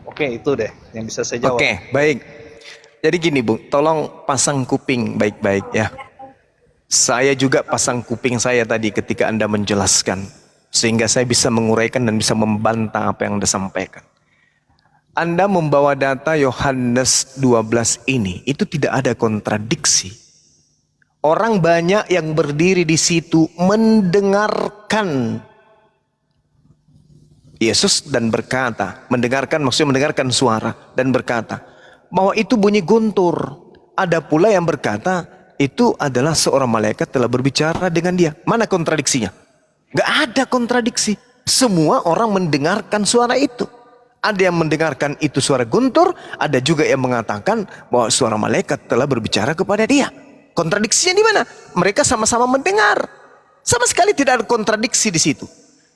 Oke, itu deh yang bisa saya jawab. Oke, baik. Jadi gini Bung, tolong pasang kuping baik-baik ya. Saya juga pasang kuping saya tadi ketika Anda menjelaskan, sehingga saya bisa menguraikan dan bisa membantah apa yang Anda sampaikan. Anda membawa data Yohanes 12 ini, itu tidak ada kontradiksi. Orang banyak yang berdiri di situ mendengarkan Yesus dan berkata, maksudnya mendengarkan suara dan berkata bahwa itu bunyi guntur. Ada pula yang berkata itu adalah seorang malaikat telah berbicara dengan dia. Mana kontradiksinya? Gak ada kontradiksi. Semua orang mendengarkan suara itu. Ada yang mendengarkan itu suara guntur, ada juga yang mengatakan bahwa suara malaikat telah berbicara kepada dia. Kontradiksinya di mana? Mereka sama-sama mendengar. Sama sekali tidak ada kontradiksi di situ.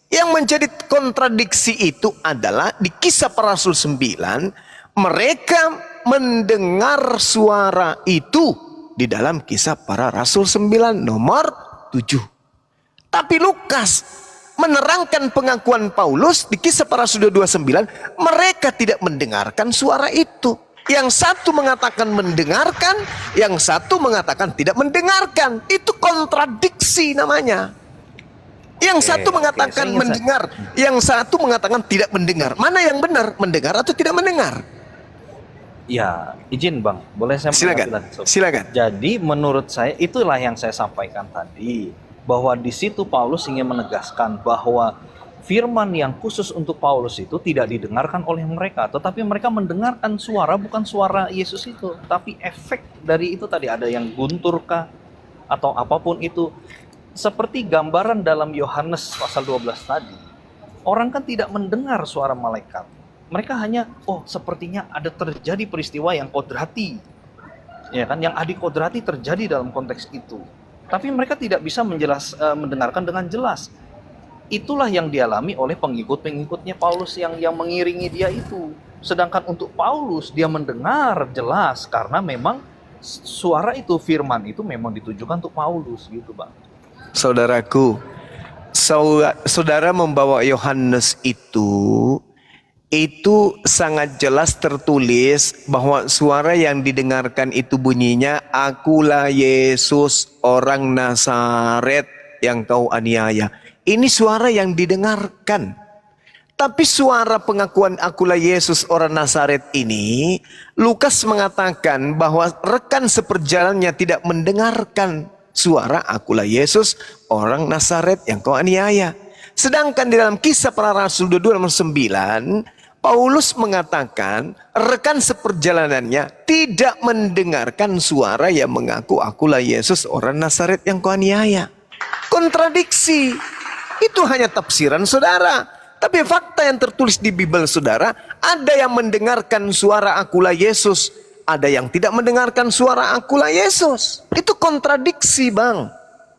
Yang menjadi kontradiksi itu adalah di Kisah Para Rasul 9, mereka mendengar suara itu di dalam Kisah Para Rasul 9 nomor 7. Tapi Lukas menerangkan pengakuan Paulus di Kisah Para Rasul 29, mereka tidak mendengarkan suara itu. Yang satu mengatakan mendengarkan, yang satu mengatakan tidak mendengarkan. Itu kontradiksi namanya. Yang satu mengatakan saya mendengar, yang satu mengatakan tidak mendengar. Mana yang benar, mendengar atau tidak mendengar? Ya, izin Bang, boleh saya Silakan, mengambil lagi? silakan. Jadi menurut saya itulah yang saya sampaikan tadi, bahwa di situ Paulus ingin menegaskan bahwa firman yang khusus untuk Paulus itu tidak didengarkan oleh mereka, tetapi mereka mendengarkan suara, bukan suara Yesus itu, tapi efek dari itu tadi, ada yang guntur kah atau apapun itu. Seperti gambaran dalam Yohanes pasal 12 tadi, orang kan tidak mendengar suara malaikat. Mereka hanya, oh sepertinya ada terjadi peristiwa yang kodrati, ya kan, yang adikodrati terjadi dalam konteks itu. Tapi mereka tidak bisa mendengarkan dengan jelas. Itulah yang dialami oleh pengikut-pengikutnya Paulus yang mengiringi dia itu. Sedangkan untuk Paulus, dia mendengar jelas karena memang suara itu, firman itu memang ditujukan untuk Paulus gitu Bang. Saudaraku, saudara membawa Yohanes itu sangat jelas tertulis bahwa suara yang didengarkan itu bunyinya, akulah Yesus orang Nazaret yang kau aniaya. Ini suara yang didengarkan. Tapi suara pengakuan akulah Yesus orang Nazaret ini, Lukas mengatakan bahwa rekan seperjalanannya tidak mendengarkan suara akulah Yesus orang Nazaret yang kau aniaya. Sedangkan di dalam Kisah Para Rasul 22 nomor 9, Paulus mengatakan rekan seperjalanannya tidak mendengarkan suara yang mengaku akulah Yesus orang Nazaret yang kau aniaya. Kontradiksi. Itu hanya tafsiran saudara. Tapi fakta yang tertulis di Bible saudara, ada yang mendengarkan suara akulah Yesus, ada yang tidak mendengarkan suara akulah Yesus. Itu kontradiksi Bang.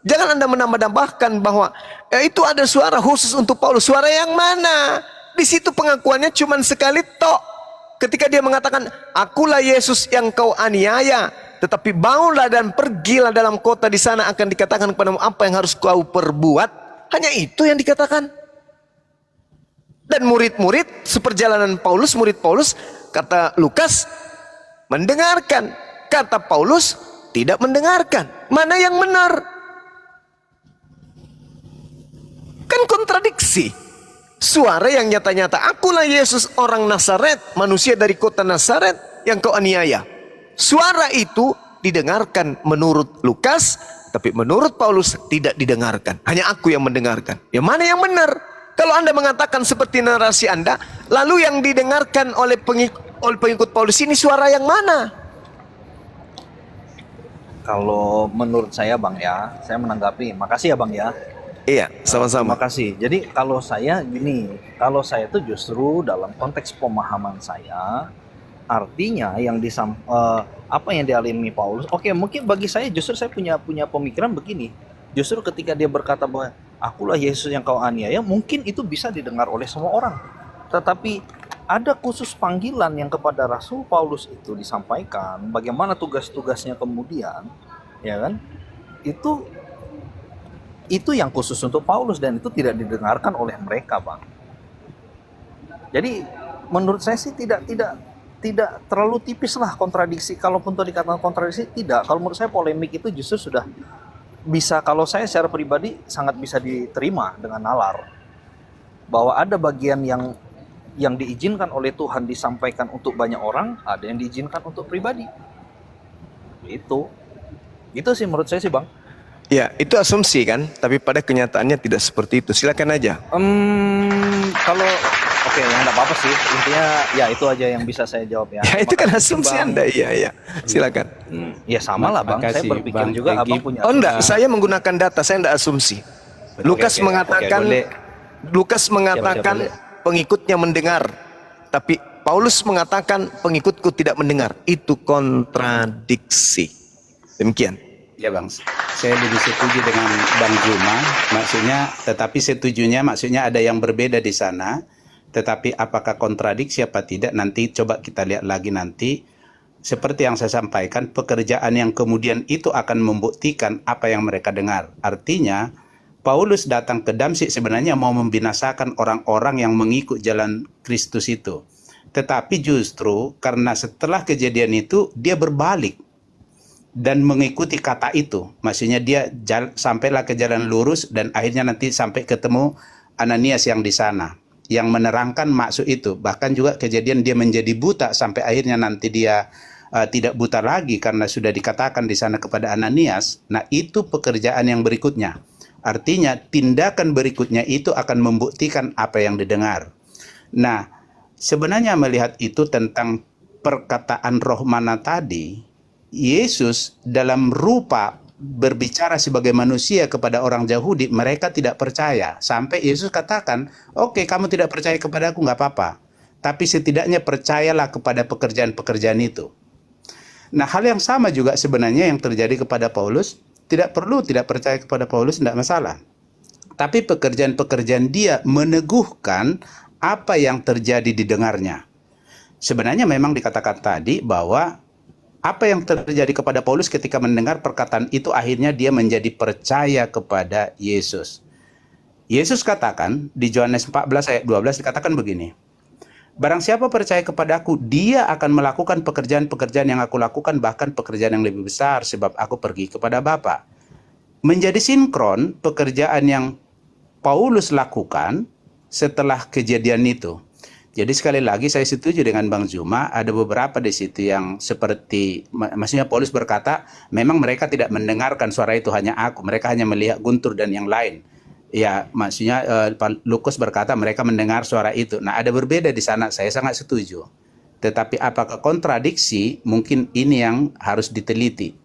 Jangan Anda menambah-nambahkan bahwa itu ada suara khusus untuk Paulus. Suara yang mana? Di situ pengakuannya cuma sekali tok. Ketika dia mengatakan, akulah Yesus yang kau aniaya, tetapi bangunlah dan pergilah dalam kota, di sana akan dikatakan kepadamu apa yang harus kau perbuat. Hanya itu yang dikatakan. Dan murid-murid seperjalanan Paulus, murid Paulus, kata Lukas, mendengarkan. Kata Paulus, tidak mendengarkan. Mana yang benar? Kan kontradiksi. Suara yang nyata-nyata, akulah Yesus orang Nazaret, manusia dari kota Nazaret yang kau aniaya. Suara itu didengarkan menurut Lukas, tapi menurut Paulus tidak didengarkan. Hanya aku yang mendengarkan. Yang mana yang benar? Kalau Anda mengatakan seperti narasi Anda, lalu yang didengarkan oleh pengikut Paulus ini suara yang mana? Kalau menurut saya Bang ya, saya menanggapi. Makasih ya Bang ya. Iya, sama-sama. Terima kasih. Jadi kalau saya gini, kalau saya itu justru dalam konteks pemahaman saya, artinya yang apa yang dialami Paulus, oke, mungkin bagi saya justru saya punya pemikiran begini. Justru ketika dia berkata bahwa akulah Yesus yang kau aniaya, mungkin itu bisa didengar oleh semua orang. Tetapi ada khusus panggilan yang kepada Rasul Paulus itu disampaikan, bagaimana tugas-tugasnya kemudian, ya kan? Itu yang khusus untuk Paulus dan itu tidak didengarkan oleh mereka, Bang. Jadi menurut saya sih tidak terlalu tipis lah kontradiksi. Kalaupun itu dikatakan kontradiksi, tidak. Kalau menurut saya polemik itu justru sudah bisa, kalau saya secara pribadi sangat bisa diterima dengan nalar. Bahwa ada bagian yang diizinkan oleh Tuhan disampaikan untuk banyak orang, ada yang diizinkan untuk pribadi. Itu sih menurut saya sih, Bang. Ya, itu asumsi kan, tapi pada kenyataannya tidak seperti itu. Silakan aja. Kalau oke, ya nggak apa-apa sih. Intinya ya itu aja yang bisa saya jawab ya. Ya, itu kan asumsi Bang. Anda. Iya. Silakan. Ya sama lah Bang. Saya Makasih, berpikir Bang juga Egy. Abang punya. Oh enggak, saya menggunakan data, saya enggak asumsi. Lukas mengatakan, boleh. Lukas mengatakan Siap, pengikutnya mendengar, tapi Paulus mengatakan pengikutku tidak mendengar. Itu kontradiksi. Demikian. Ya Bang, saya lebih setuju dengan Bang Juma. Maksudnya ada yang berbeda di sana. Tetapi apakah kontradiksi apa tidak, nanti coba kita lihat lagi nanti. Seperti yang saya sampaikan, pekerjaan yang kemudian itu akan membuktikan apa yang mereka dengar. Artinya, Paulus datang ke Damsyik sebenarnya mau membinasakan orang-orang yang mengikut jalan Kristus itu. Tetapi justru karena setelah kejadian itu, dia berbalik dan mengikuti kata itu. Maksudnya dia sampailah ke jalan lurus dan akhirnya nanti sampai ketemu Ananias yang di sana, yang menerangkan maksud itu. Bahkan juga kejadian dia menjadi buta sampai akhirnya nanti dia tidak buta lagi karena sudah dikatakan di sana kepada Ananias. Nah, itu pekerjaan yang berikutnya. Artinya tindakan berikutnya itu akan membuktikan apa yang didengar. Nah, sebenarnya melihat itu tentang perkataan roh mana tadi, Yesus dalam rupa berbicara sebagai manusia kepada orang Yahudi, mereka tidak percaya. Sampai Yesus katakan, oke, kamu tidak percaya kepada aku, nggak apa-apa. Tapi setidaknya percayalah kepada pekerjaan-pekerjaan itu. Nah, hal yang sama juga sebenarnya yang terjadi kepada Paulus. Tidak perlu tidak percaya kepada Paulus, tidak masalah. Tapi pekerjaan-pekerjaan dia meneguhkan apa yang terjadi didengarnya. Sebenarnya memang dikatakan tadi bahwa apa yang terjadi kepada Paulus ketika mendengar perkataan itu, akhirnya dia menjadi percaya kepada Yesus. Yesus katakan di Yohanes 14 ayat 12 dikatakan begini, barang siapa percaya kepadaku, dia akan melakukan pekerjaan-pekerjaan yang aku lakukan, bahkan pekerjaan yang lebih besar, sebab aku pergi kepada Bapa. Menjadi sinkron pekerjaan yang Paulus lakukan setelah kejadian itu. Jadi sekali lagi saya setuju dengan Bang Juma, ada beberapa di situ yang seperti, maksudnya Paulus berkata, memang mereka tidak mendengarkan suara itu, hanya aku, mereka hanya melihat Guntur dan yang lain. Ya, maksudnya Lukas berkata mereka mendengar suara itu. Nah, ada berbeda di sana, saya sangat setuju. Tetapi apakah kontradiksi? Mungkin ini yang harus diteliti.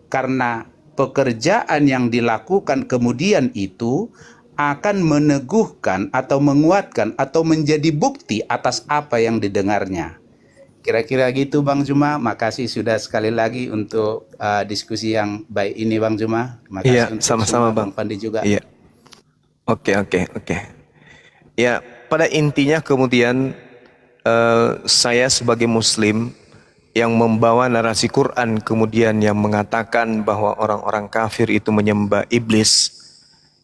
Karena pekerjaan yang dilakukan kemudian itu akan meneguhkan atau menguatkan atau menjadi bukti atas apa yang didengarnya. Kira-kira gitu Bang Juma. Makasih sudah sekali lagi untuk diskusi yang baik ini Bang Juma. Makasih untuk sama-sama Bang Fandi juga. Iya. Oke. Ya, pada intinya kemudian saya sebagai Muslim yang membawa narasi Quran kemudian yang mengatakan bahwa orang-orang kafir itu menyembah iblis,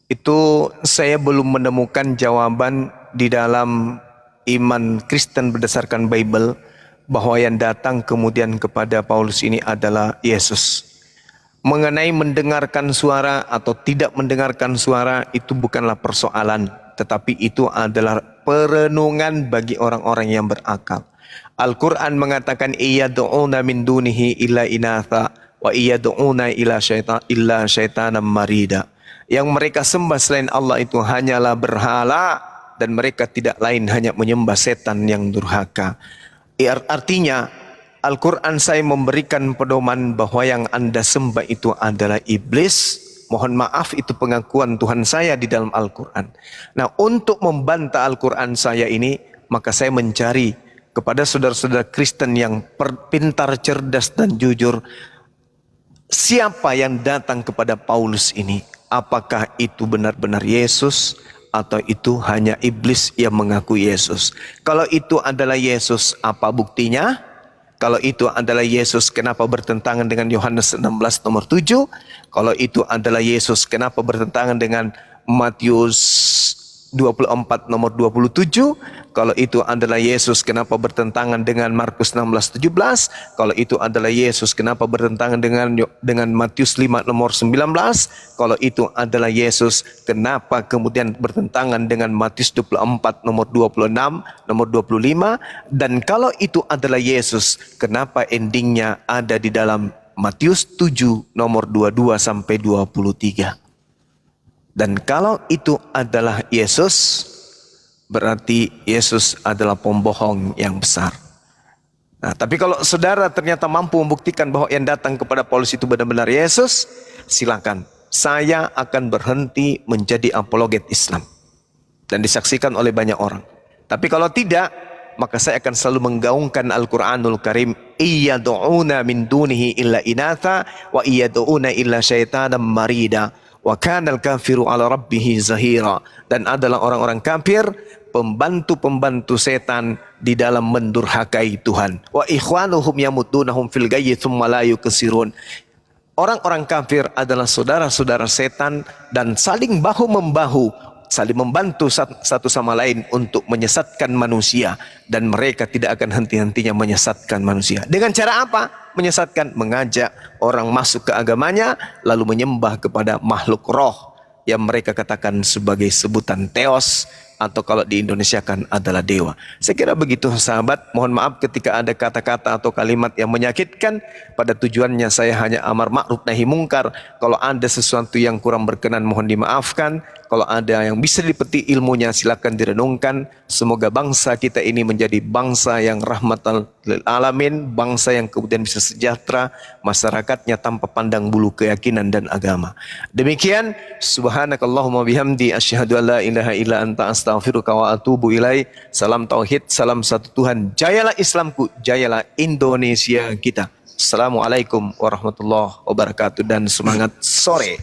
itu saya belum menemukan jawaban di dalam iman Kristen berdasarkan Bible bahwa yang datang kemudian kepada Paulus ini adalah Yesus. Mengenai mendengarkan suara atau tidak mendengarkan suara itu bukanlah persoalan, tetapi itu adalah perenungan bagi orang-orang yang berakal. Al-Quran mengatakan iyad'una min dunihi illa inatha wa iyad'una illa syaitanan marida. Yang mereka sembah selain Allah itu hanyalah berhala, dan mereka tidak lain hanya menyembah setan yang durhaka. Artinya Al-Quran saya memberikan pedoman bahwa yang Anda sembah itu adalah iblis. Mohon maaf, itu pengakuan Tuhan saya di dalam Al-Quran. Nah, untuk membantah Al-Quran saya ini, maka saya mencari kepada saudara-saudara Kristen yang pintar, cerdas, dan jujur, siapa yang datang kepada Paulus ini? Apakah itu benar-benar Yesus atau itu hanya iblis yang mengaku Yesus? Kalau itu adalah Yesus, apa buktinya? Kalau itu adalah Yesus, kenapa bertentangan dengan Yohanes 16 nomor 7? Kalau itu adalah Yesus, kenapa bertentangan dengan Matius 24 nomor 27? Kalau itu adalah Yesus, kenapa bertentangan dengan Markus 16:17? Kalau itu adalah Yesus, kenapa bertentangan dengan Matius 5 nomor 19? Kalau itu adalah Yesus, kenapa kemudian bertentangan dengan Matius 24 nomor 26, nomor 25? Dan kalau itu adalah Yesus, kenapa endingnya ada di dalam Matius 7 nomor 22 sampai 23? Dan kalau itu adalah Yesus, berarti Yesus adalah pembohong yang besar. Nah, tapi kalau saudara ternyata mampu membuktikan bahwa yang datang kepada Paulus itu benar-benar Yesus, silakan. Saya akan berhenti menjadi apologet Islam dan disaksikan oleh banyak orang. Tapi kalau tidak, maka saya akan selalu menggaungkan Al-Quranul Karim, iyad'una min dunihi illa inatha wa iyad'una illa syaitanan marida wa kanal kafiru ala rabbihi zahira. Dan adalah orang-orang kafir pembantu-pembantu setan di dalam mendurhakai Tuhan. Wa ikhwanuhum yamudunahum fil gayyi thumma la yukesirun. Orang-orang kafir adalah saudara-saudara setan dan saling bahu-membahu, saling membantu satu sama lain untuk menyesatkan manusia, dan mereka tidak akan henti-hentinya menyesatkan manusia. Dengan cara apa? Menyesatkan, mengajak orang masuk ke agamanya lalu menyembah kepada makhluk roh yang mereka katakan sebagai sebutan teos, atau kalau di Indonesia kan adalah dewa. Saya kira begitu sahabat. Mohon maaf ketika ada kata-kata atau kalimat yang menyakitkan. Pada tujuannya saya hanya amar ma'ruf nahi mungkar. Kalau ada sesuatu yang kurang berkenan mohon dimaafkan. Kalau ada yang bisa dipetik ilmunya silakan direnungkan. Semoga bangsa kita ini menjadi bangsa yang rahmatan lil alamin, bangsa yang kemudian bisa sejahtera, masyarakatnya tanpa pandang bulu keyakinan dan agama. Demikian, subhanakallahumma bihamdi asyhadu an la ilaha illa anta astaghfiruka wa atubu ilai. Salam tauhid, salam satu Tuhan. Jayalah Islamku, jayalah Indonesia kita. Assalamualaikum warahmatullahi wabarakatuh dan semangat sore.